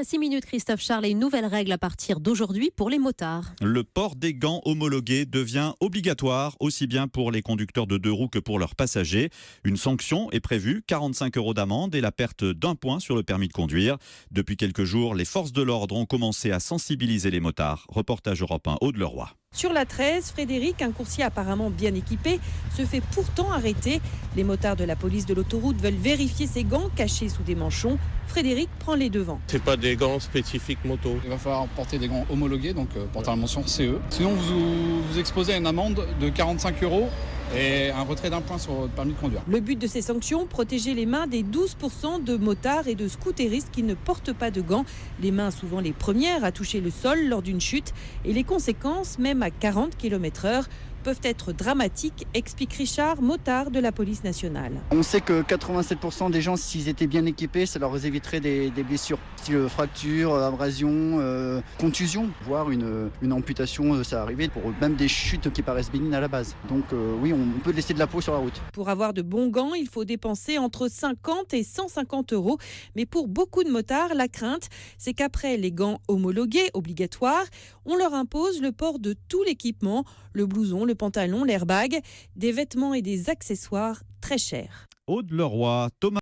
8h06, Christophe Charles, et une nouvelle règle à partir d'aujourd'hui pour les motards. Le port des gants homologués devient obligatoire, aussi bien pour les conducteurs de deux roues que pour leurs passagers. Une sanction est prévue, 45 € d'amende et la perte d'un point sur le permis de conduire. Depuis quelques jours, les forces de l'ordre ont commencé à sensibiliser les motards. Reportage Europe 1, Aude Leroy. Sur la 13, Frédéric, un coursier apparemment bien équipé, se fait pourtant arrêter. Les motards de la police de l'autoroute veulent vérifier ses gants cachés sous des manchons. Frédéric prend les devants. C'est pas des gants spécifiques moto. Il va falloir porter des gants homologués, donc porter la mention CE. Sinon, vous exposez à une amende de 45 € et un retrait d'un point sur votre permis de conduire. Le but de ces sanctions, protéger les mains des 12% de motards et de scooteristes qui ne portent pas de gants. Les mains souvent les premières à toucher le sol lors d'une chute. Et les conséquences, même à 40 km/h, peuvent être dramatiques, explique Richard, motard de la police nationale. On sait que 87% des gens, s'ils étaient bien équipés, ça leur éviterait des blessures, style fractures, abrasions, contusions, voire une amputation, ça arrivait pour même des chutes qui paraissent bénignes à la base. Donc oui, on peut laisser de la peau sur la route. Pour avoir de bons gants, il faut dépenser entre 50 et 150 €. Mais pour beaucoup de motards, la crainte, c'est qu'après les gants homologués, obligatoires, on leur impose le port de tout l'équipement, le blouson, le pantalon, l'airbag, des vêtements et des accessoires très chers. Aude Leroy, Thomas.